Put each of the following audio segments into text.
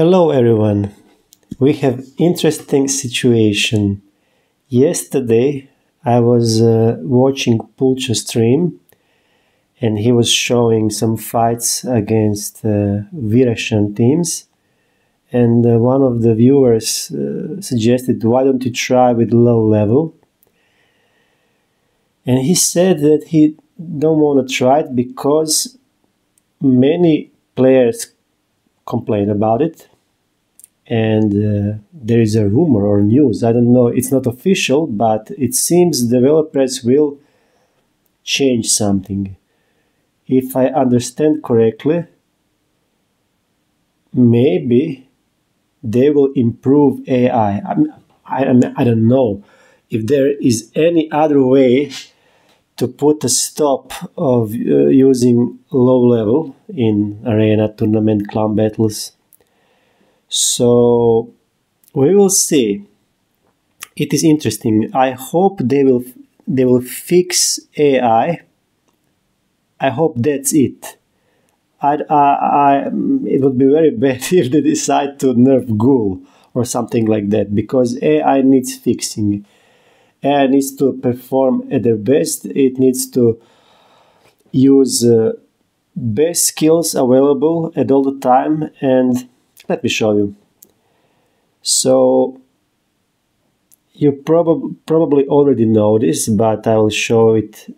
Hello everyone. We have interesting situation. Yesterday I was watching Pulcho's stream and he was showing some fights against Virashan teams, and one of the viewers suggested, why don't you try with low level? And he said that he don't want to try it because many players complain about it, and there is a rumor or news, I don't know, it's not official, but it seems developers will change something. If I understand correctly, maybe they will improve AI. I don't know if there is any other way to put a stop of using low level in arena, tournament, clan battles. So we will see. It is interesting. I hope they will fix AI. I hope that's it. It would be very bad if they decide to nerf Ghoul or something like that, because AI needs fixing. AI needs to perform at their best. It needs to use best skills available at all the time. And let me show you. So you probably already know this, but I will show it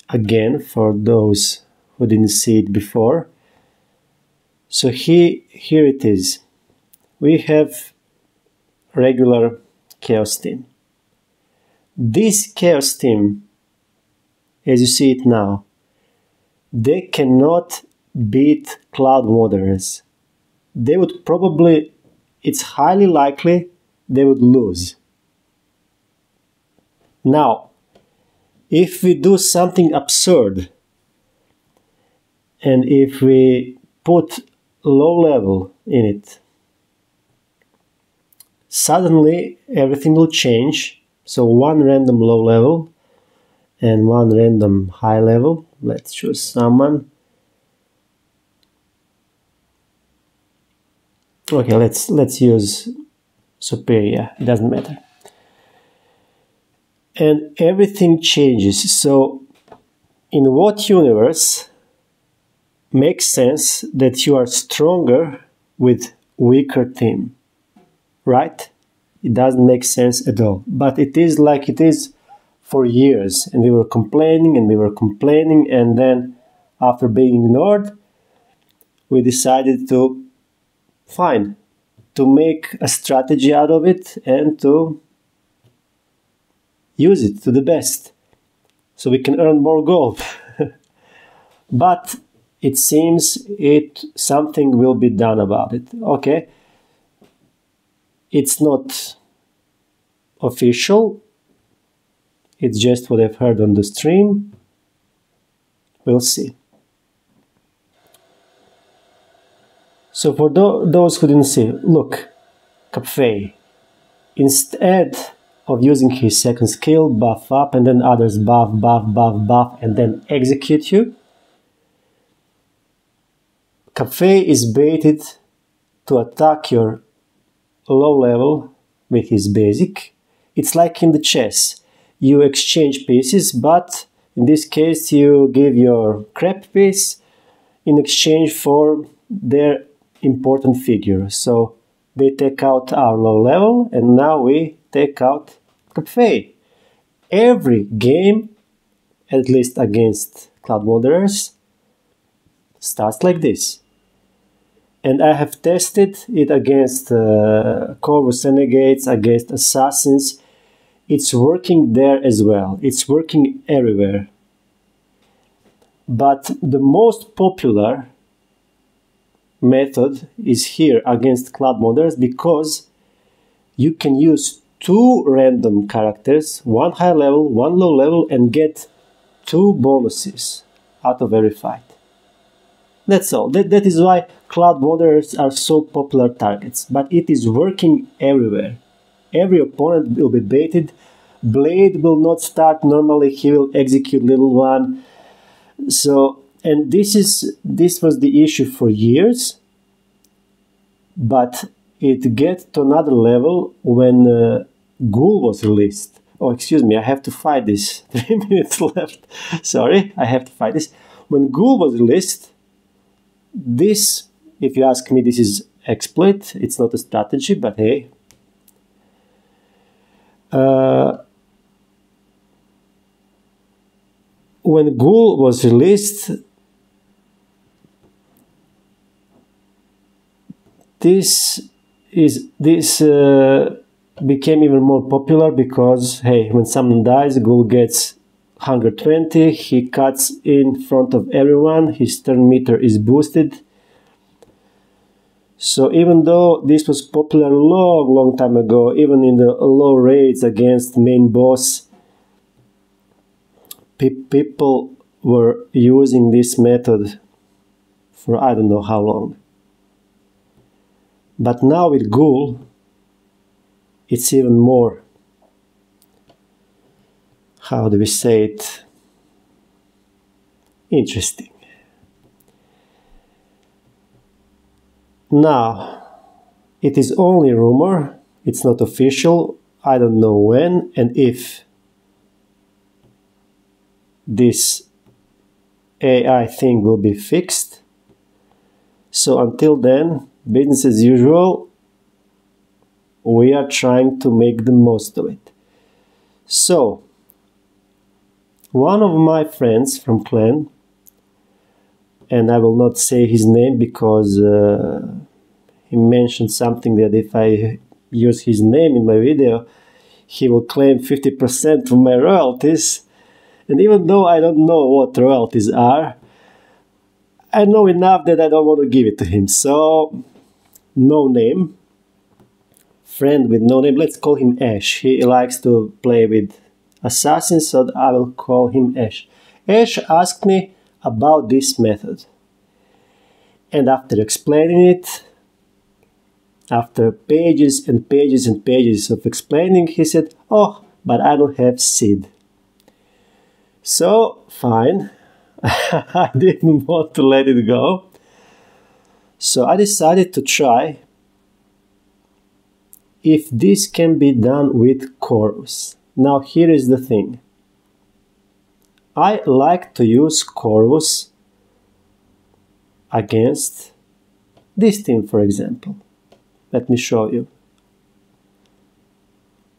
again for those who didn't see it before. So here it is. We have regular Chaos team. This Chaos team, as you see it now, they cannot beat Cloud Moderators. They would probably, it's highly likely, they would lose. Now, if we do something absurd, and if we put low level in it, suddenly everything will change. So one random low level and one random high level. Let's choose someone. Okay, let's use Superior. It doesn't matter. And everything changes. So in what universe makes sense that you are stronger with weaker team, right? It doesn't make sense at all. But it is like it is for years. And we were complaining and we were complaining. And then after being ignored, we decided to, fine, to make a strategy out of it and to use it to the best. So we can earn more gold. But it seems something will be done about it. Okay. It's not official. It's just what I've heard on the stream. We'll see. So for those who didn't see, look, Capfei, instead of using his second skill, buff up, and then others buff, and then execute you, Capfei is baited to attack your low level with his basic. It's like in the chess. You exchange pieces, but in this case you give your crap piece in exchange for their important figure. So they take out our low level and now we take out Capfei. Every game, at least against Cloud Moderators, starts like this. And I have tested it against Corvus Renegades, against Assassins. It's working there as well. It's working everywhere. But the most popular method is here against Cloud Moderators, because you can use two random characters, one high level, one low level, and get two bonuses out of every fight. That's all. That is why Cloud Moderators are so popular targets. But it is working everywhere. Every opponent will be baited. Blade will not start normally. He will execute little one. So, and this was the issue for years. but it gets to another level when Ghoul was released. Oh, excuse me, I have to fight this. 3 minutes left. Sorry, I have to fight this. When Ghoul was released, this, if you ask me, this is exploit. It's not a strategy, but hey. When Ghoul was released, this became even more popular because, hey, when someone dies, Ghoul gets 120, he cuts in front of everyone, his turn meter is boosted. So even though this was popular a long time ago, even in the low raids against main boss, people were using this method for I don't know how long. But now with Ghoul, it's even more, how do we say it, interesting. Now, it is only rumor, it's not official, I don't know when and if this AI thing will be fixed. So until then, business as usual, we are trying to make the most of it. So, one of my friends from clan, and I will not say his name because he mentioned something that if I use his name in my video, he will claim 50% of my royalties. And even though I don't know what royalties are, I know enough that I don't want to give it to him. So, no name. Friend with no name, let's call him Ash. He likes to play with assassins, so I will call him Ash. Ash asked me about this method. And after explaining it, after pages and pages and pages of explaining, he said, oh, but I don't have seed. So, fine, I didn't want to let it go. So I decided to try if this can be done with Corvus. Now here is the thing. I like to use Corvus against this team, for example. Let me show you.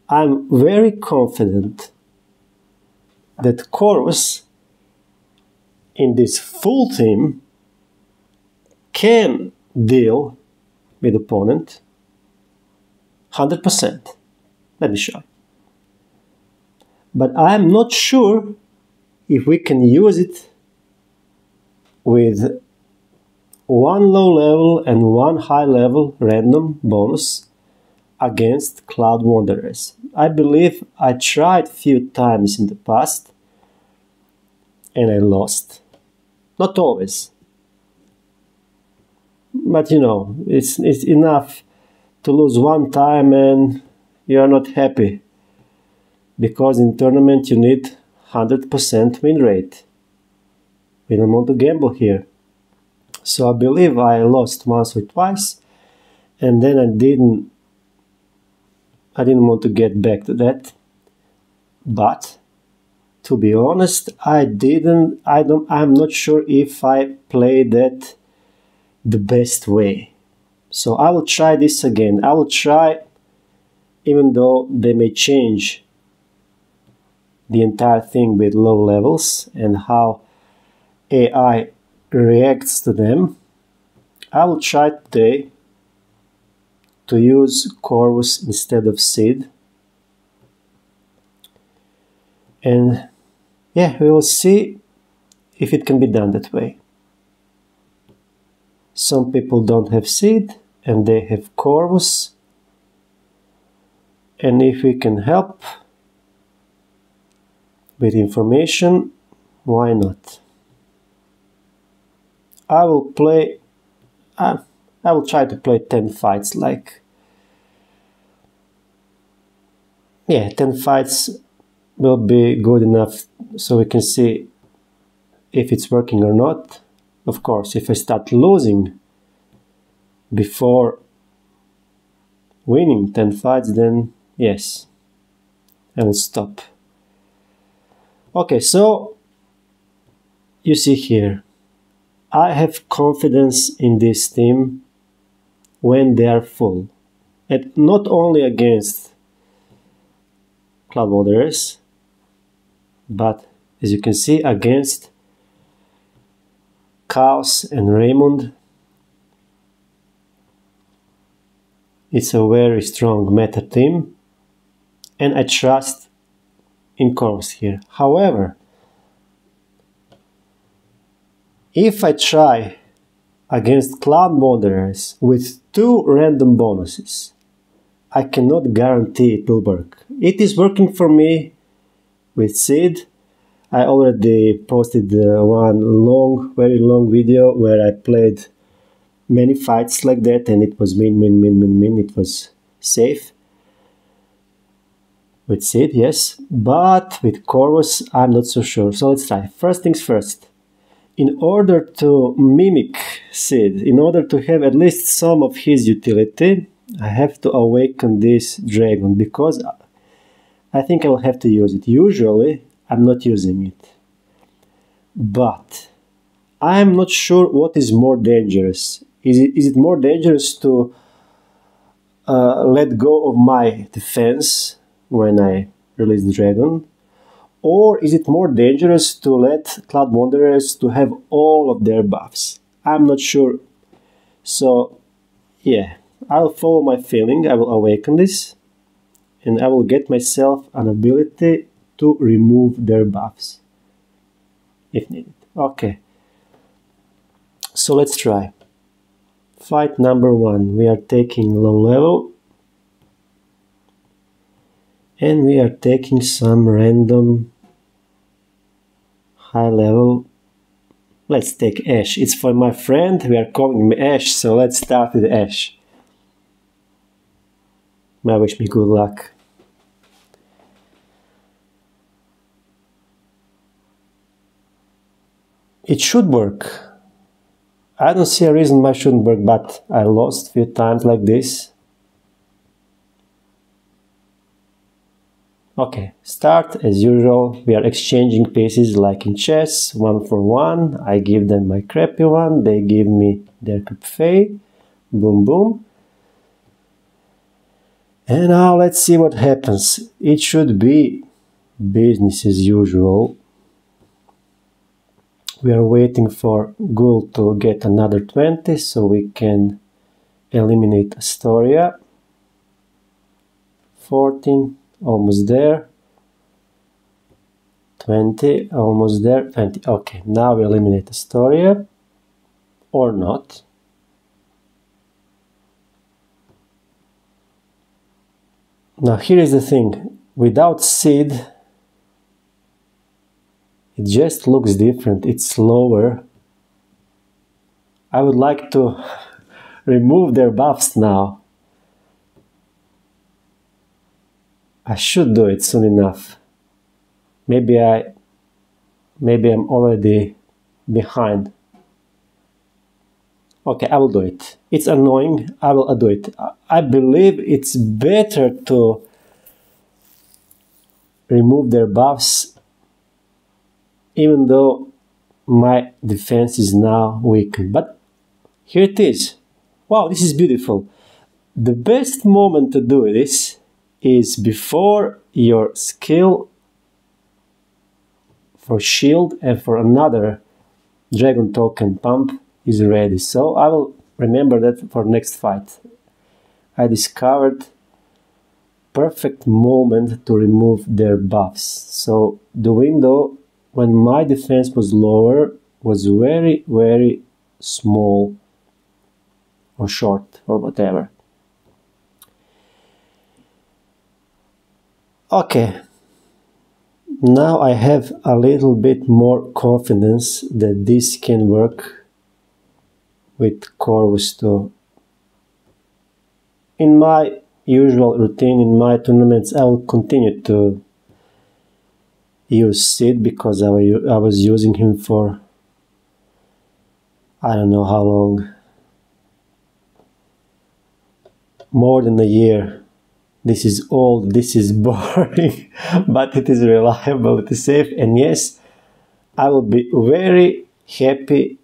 I'm very confident that Corvus in this full team can deal with opponent 100%. Let me show you. But I'm not sure if we can use it with one low level and one high level random bonus against Cloud Wanderers. I believe I tried few times in the past and I lost. Not always. But you know, it's enough to lose one time and you are not happy. Because in tournament you need 100% win rate. We don't want to gamble here. So I believe I lost once or twice and then I didn't want to get back to that. But to be honest, I'm not sure if I played that the best way. So I will try this again. I will try, even though they may change the entire thing with low levels and how AI reacts to them. I will try today to use Corvus instead of Seed. And yeah, we will see if it can be done that way. Some people don't have Seed and they have Corvus. And if we can help with information, why not? I will try to play 10 fights, like, yeah, 10 fights will be good enough so we can see if it's working or not. Of course, if I start losing before winning 10 fights, then yes, I will stop. Okay, so you see here, I have confidence in this team when they are full. And not only against Cloud Wanderers, but as you can see, against Chaos and Raymond. It's a very strong meta team, and I trust in Corvus here. However, if I try against Cloud Wanderers with 2 random bonuses, I cannot guarantee it will work. It is working for me with Sid. I already posted one very long video where I played many fights like that, and it was win. It was safe with Sid, yes, but with Corvus I'm not so sure. So let's try. First things first. In order to mimic Sid, in order to have at least some of his utility, I have to awaken this dragon, because I think I will have to use it. Usually I'm not using it, but I am not sure what is more dangerous. Is it more dangerous to let go of my defense when I release the dragon, or is it more dangerous to let Cloud Wanderers to have all of their buffs? I'm not sure. So yeah, I'll follow my feeling. I will awaken this, and I will get myself an ability to remove their buffs if needed. Okay, so let's try. Fight number 1. We are taking low level, and we are taking some random high level. Let's take Ash. It's for my friend. We are calling him Ash, so let's start with Ash. Wish me good luck. It should work. I don't see a reason why it shouldn't work, but I lost a few times like this. Okay, start as usual. We are exchanging pieces like in chess, 1 for 1. I give them my crappy one, they give me their Fey. Boom, boom. And now let's see what happens. It should be business as usual. We are waiting for Ghoul to get another 20 so we can eliminate Astoria. 14, almost there. 20, almost there. 20. Okay, now we eliminate Astoria. Or not. Now here is the thing. Without Sid, it just looks different. It's slower. I would like to remove their buffs now. I should do it soon enough. Maybe I'm already behind. Okay, I will do it. It's annoying. I will do it. I believe it's better to remove their buffs, even though my defense is now weakened. But here it is. Wow, this is beautiful. The best moment to do this is before your skill for shield and for another dragon token pump is ready. So I will remember that for next fight. I discovered perfect moment to remove their buffs. So the window when my defense was lower was very, very small or short or whatever. Okay, now I have a little bit more confidence that this can work with Corvus too. In my usual routine, in my tournaments, I will continue to use Sid because I was using him for I don't know how long. more than a year. This is old, this is boring, but it is reliable, it is safe, and yes, I will be very happy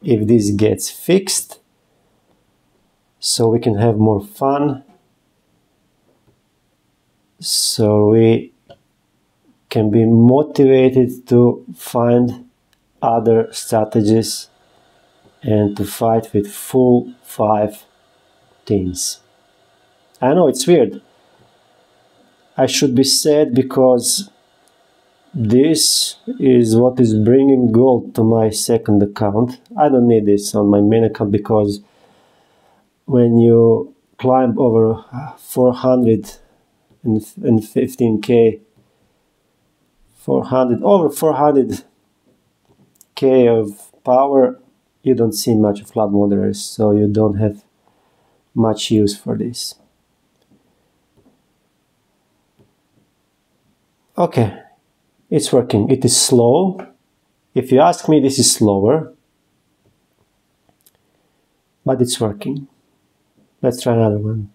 if this gets fixed, so we can have more fun, so we can be motivated to find other strategies and to fight with full 5 teams. I know it's weird. I should be sad because this is what is bringing gold to my second account. I don't need this on my main account because when you climb over 415k, over 400k of power, you don't see much of flood moderators, so you don't have much use for this. Okay, it's working. It is slow. If you ask me, this is slower, but it's working. Let's try another one.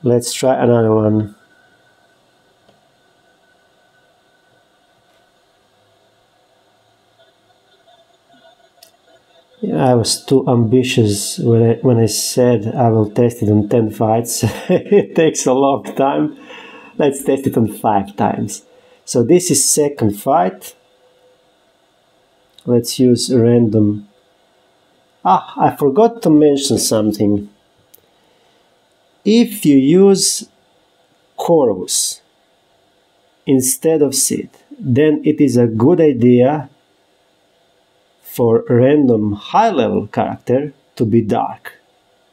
Let's try another one. I was too ambitious when I said I will test it on 10 fights. It takes a long time. Let's test it on 5 times. So this is second fight. Let's use random. I forgot to mention something. If you use Corvus instead of Seed, then it is a good idea for random high-level character to be dark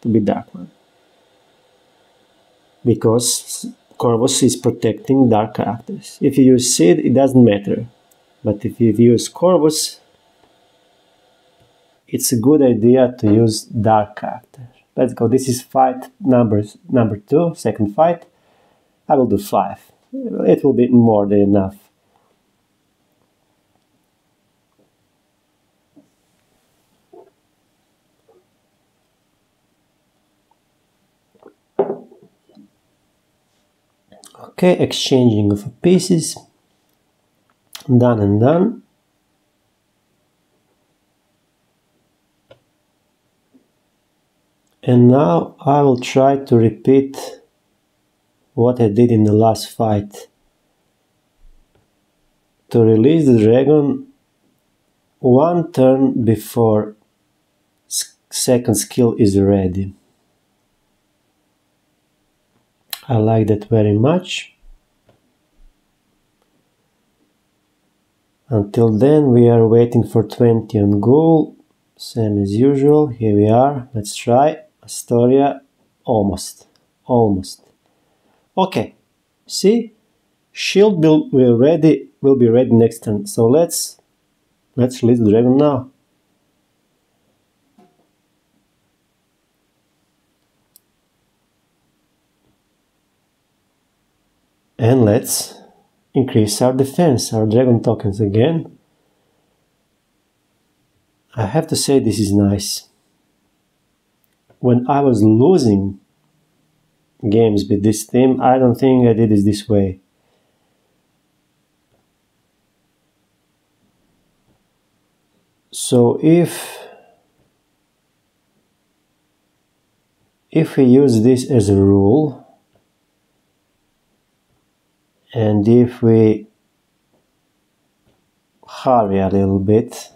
one, because Corvus is protecting dark characters. If you use Seed, it doesn't matter, but if you use Corvus, it's a good idea to use dark character. Let's go. This is fight number 2, second fight. I will do 5. It will be more than enough. Okay, exchanging of pieces. Done and done. And now I will try to repeat what I did in the last fight. To release the dragon 1 turn before second skill is ready. I like that very much. Until then we are waiting for 20 on Ghoul, same as usual. Here we are, let's try. Astoria, almost. Okay, see, shield will be ready next turn. So let's release the dragon now. And let's increase our defense, our dragon tokens again. I have to say this is nice. When I was losing games with this team, I don't think I did it this way. So if we use this as a rule, and if we hurry a little bit,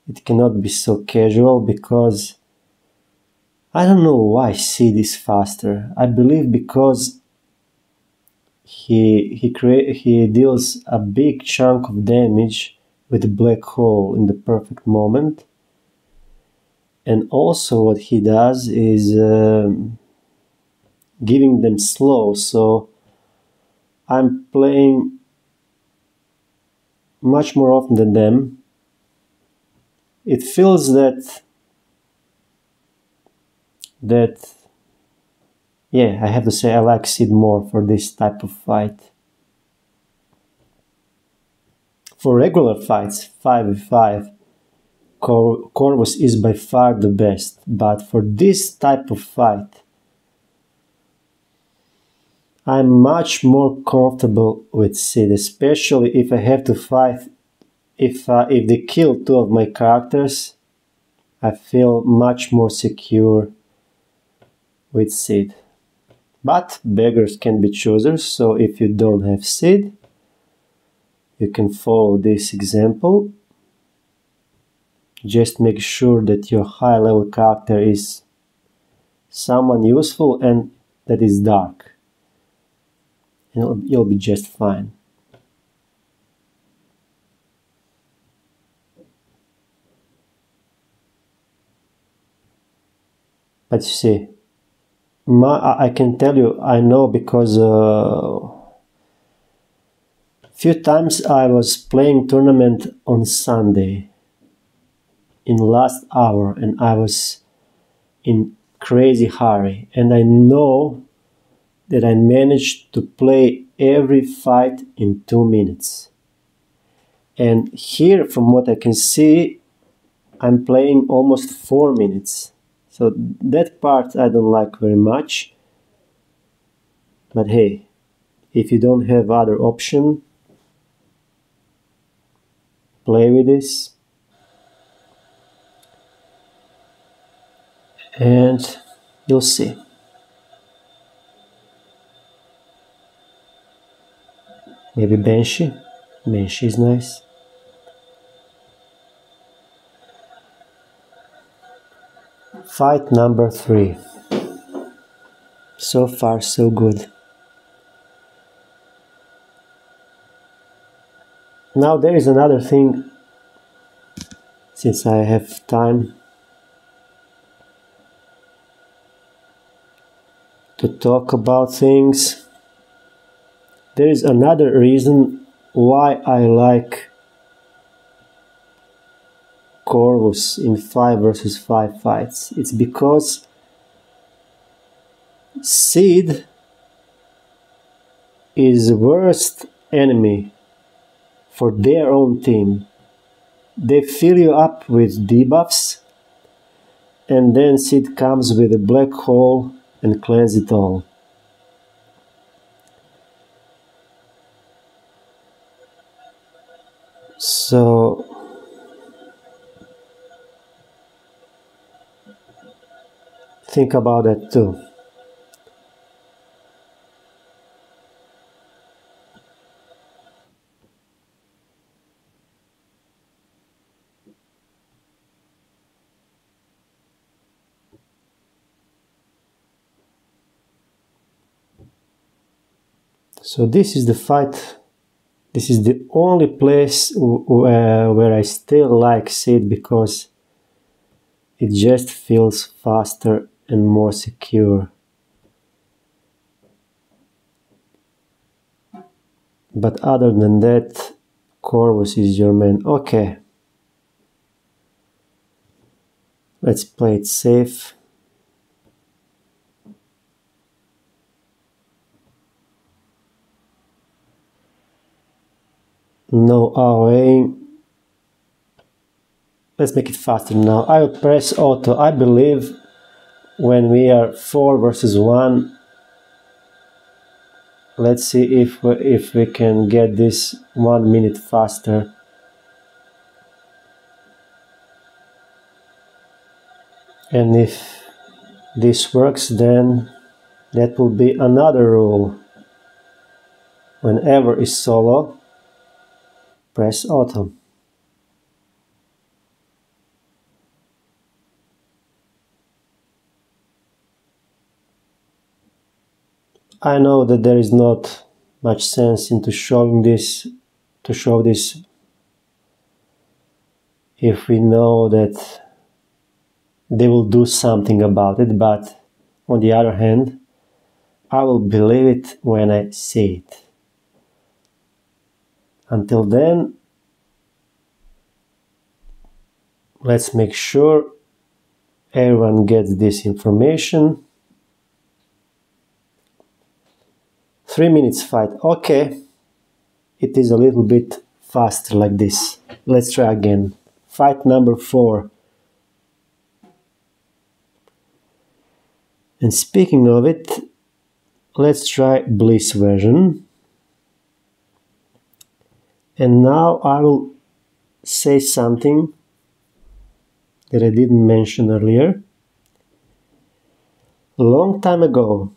it cannot be so casual, because I don't know why Seed is faster. I believe because he deals a big chunk of damage with the black hole in the perfect moment, and also what he does is giving them slow. So I'm playing much more often than them. It feels that yeah, I have to say I like Seed more for this type of fight. For regular fights, 5v5, Corvus is by far the best, but for this type of fight, I'm much more comfortable with Sid, especially if I have to fight. If they kill two of my characters, I feel much more secure with Sid. But beggars can be choosers, so if you don't have Sid, you can follow this example. Just make sure that your high level character is someone useful and that is dark. You'll be just fine. But you see, I can tell you, I know because few times I was playing tournament on Sunday in last hour and I was in crazy hurry, and I know that I managed to play every fight in 2 minutes. And here, from what I can see, I'm playing almost 4 minutes. So that part I don't like very much. But hey, if you don't have other option, play with this. And you'll see. Maybe Banshee. Banshee is nice. Fight number 3. So far, so good. Now there is another thing, since I have time to talk about things. There is another reason why I like Corvus in 5 versus 5 fights. It's because Sid is the worst enemy for their own team. They fill you up with debuffs, and then Sid comes with a black hole and cleanses it all. So think about that too. So this is the fight. This is the only place where I still like Sid, because it just feels faster and more secure. But other than that, Corvus is your man. Okay. Let's play it safe. No AOA. Let's make it faster now. I will press auto. I believe when we are 4 versus 1, let's see if we can get this 1 minute faster. And if this works, then that will be another rule. Whenever is solo, press auto. I know that there is not much sense into showing this, to show this if we know that they will do something about it, but on the other hand, I will believe it when I see it. Until then, let's make sure everyone gets this information. 3 minutes fight. Okay, it is a little bit faster like this. Let's try again. fight number 4. And speaking of it, let's try Bliss version. And now I will say something that I didn't mention earlier. A long time ago,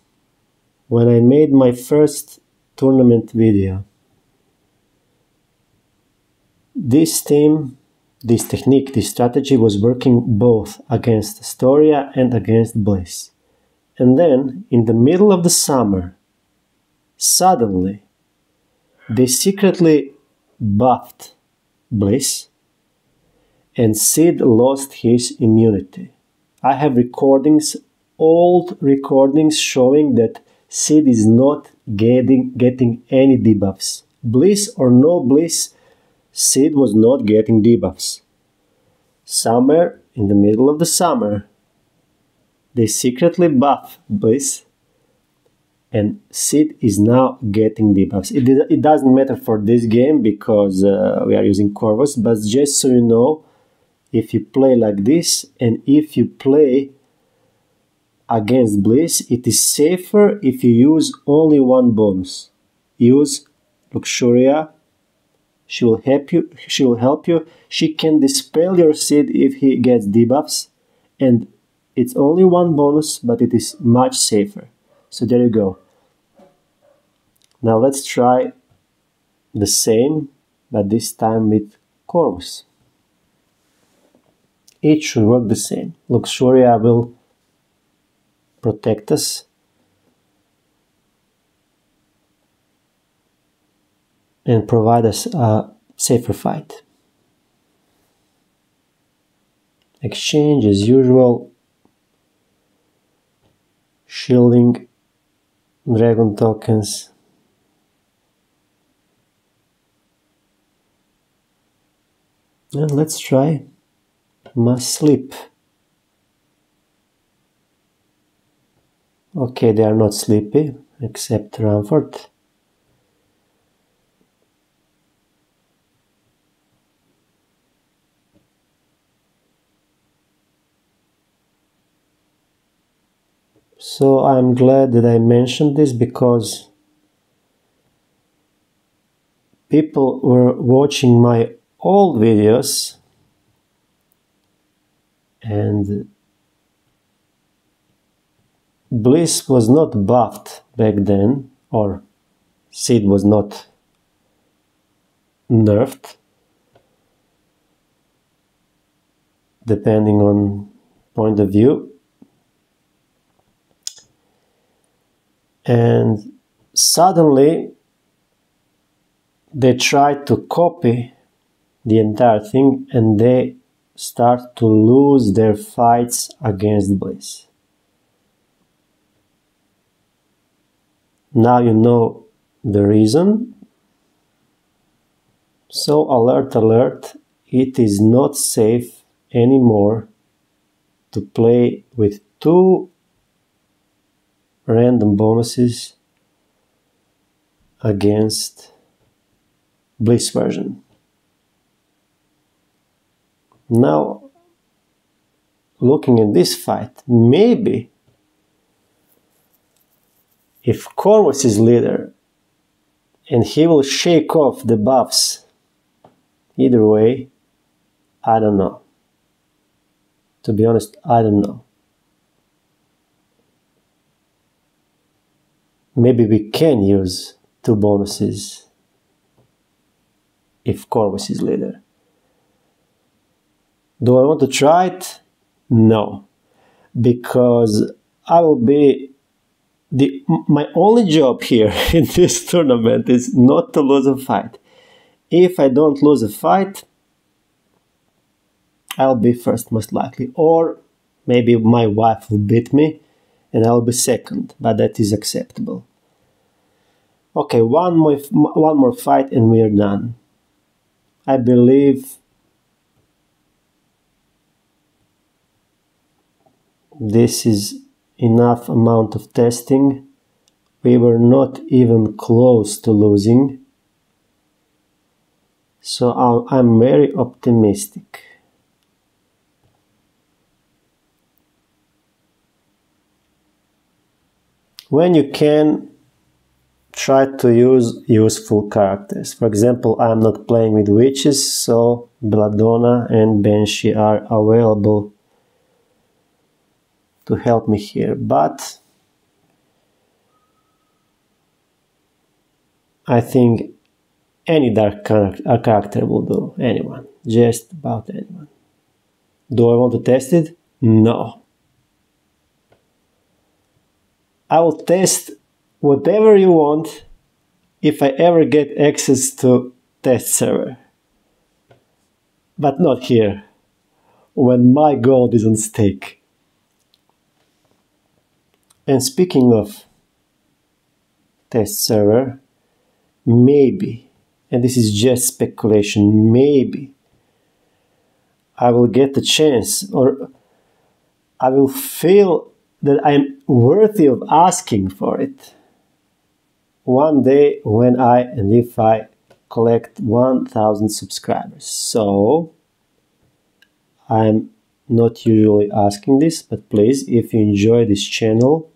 when I made my first tournament video, this team, this technique, this strategy was working both against Astoria and against Bliss. And then, in the middle of the summer, suddenly, they secretly buffed Bliss, and Sid lost his immunity. I have recordings, old recordings, showing that Sid is not getting any debuffs. Bliss or no Bliss, Sid was not getting debuffs. Somewhere in the middle of the summer, they secretly buff Bliss, and Sid is now getting debuffs. It doesn't matter for this game because we are using Corvus, but just so you know, if you play like this and if you play against Bliss, it is safer if you use only one bonus. Use Luxuria. She will help you. She can dispel your Sid if he gets debuffs, and it's only one bonus, but it is much safer. So there you go. Now let's try the same, but this time with Corvus. It should work the same. Luxuria will protect us and provide us a safer fight. Exchange as usual. Shielding dragon tokens. And let's try Must Sleep. Okay, they are not sleepy, except Ramford. So I'm glad that I mentioned this because people were watching my old videos and Bliss was not buffed back then, or Sid was not nerfed, depending on point of view. And suddenly they tried to copy the entire thing and they start to lose their fights against Bliss. Now you know the reason. So alert, alert, it is not safe anymore to play with 2 random bonuses against Bliss version. Now, looking at this fight, maybe if Corvus is leader and he will shake off the buffs, either way, I don't know. To be honest, I don't know. Maybe we can use 2 bonuses if Corvus is leader. Do I want to try it? No. Because I will be... my only job here in this tournament is not to lose a fight. If I don't lose a fight, I'll be first most likely. Or maybe my wife will beat me and I'll be second, but that is acceptable. Okay, one more fight and we are done. I believe this is enough amount of testing. We were not even close to losing. So I'm very optimistic. when you can, try to use useful characters. For example, I'm not playing with witches, so Belladonna and Banshee are available to help me here, but I think any dark character will do. Anyone, just about anyone. Do I want to test it? No. I will test whatever you want if I ever get access to test server. But not here, when my gold is on stake. And speaking of test server, maybe, and this is just speculation, maybe I will get the chance, or I will feel that I'm worthy of asking for it one day when I and if I collect 1,000 subscribers. So I'm not usually asking this, but please, if you enjoy this channel,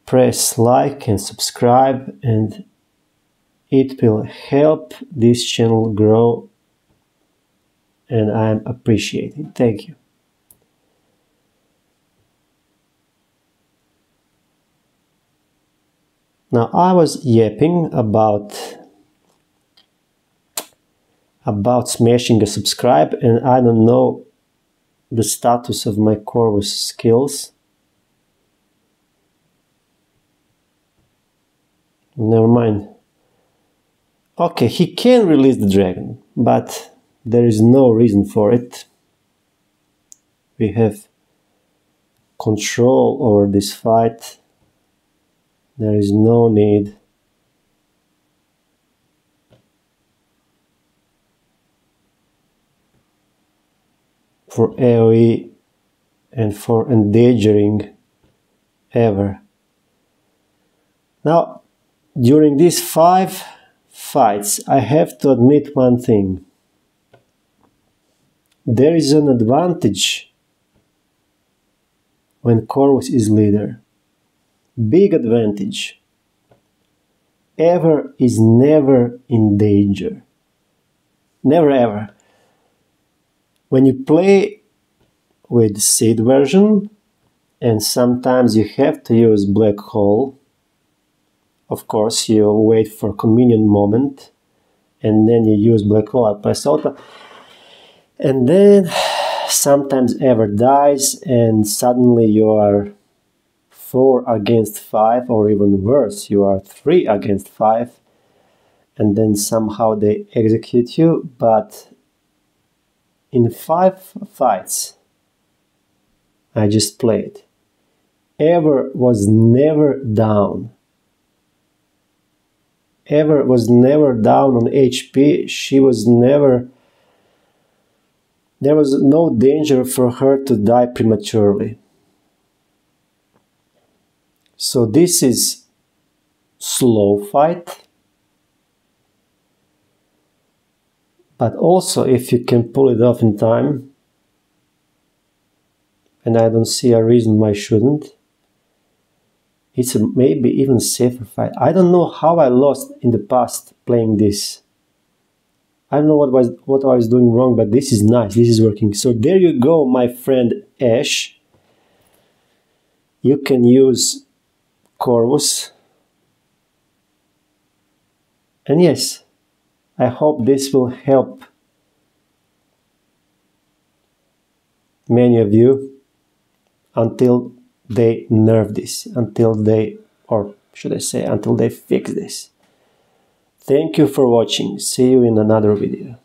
press like and subscribe, and it will help this channel grow, and I'm appreciating. Thank you. Now, I was yapping about smashing a subscribe, and I don't know the status of my Corvus skills. Never mind. Okay, he can release the dragon, but there is no reason for it. We have control over this fight. There is no need for AoE and for endangering ever. Now, during these 5 fights, I have to admit one thing. There is an advantage when Corvus is leader. Big advantage. Ever is never in danger. Never ever. When you play with seed version, and sometimes you have to use black hole, of course you wait for a convenient moment, and then you use black hole, I press auto, and then sometimes Ever dies, and suddenly you are 4 against 5, or even worse, you are 3 against 5, and then somehow they execute you. But in 5 fights I just played, Ever was never down. Ever was never down on HP. She was never... There was no danger for her to die prematurely. So this is slow fight. But also, if you can pull it off in time, and I don't see a reason why I shouldn't, it's a maybe even safer fight. I don't know how I lost in the past playing this. I don't know what I was doing wrong, but this is nice. This is working. So there you go, my friend Ash. You can use Corvus. And yes, I hope this will help many of you until they nerf this, until they, or should I say, until they fix this. Thank you for watching. See you in another video.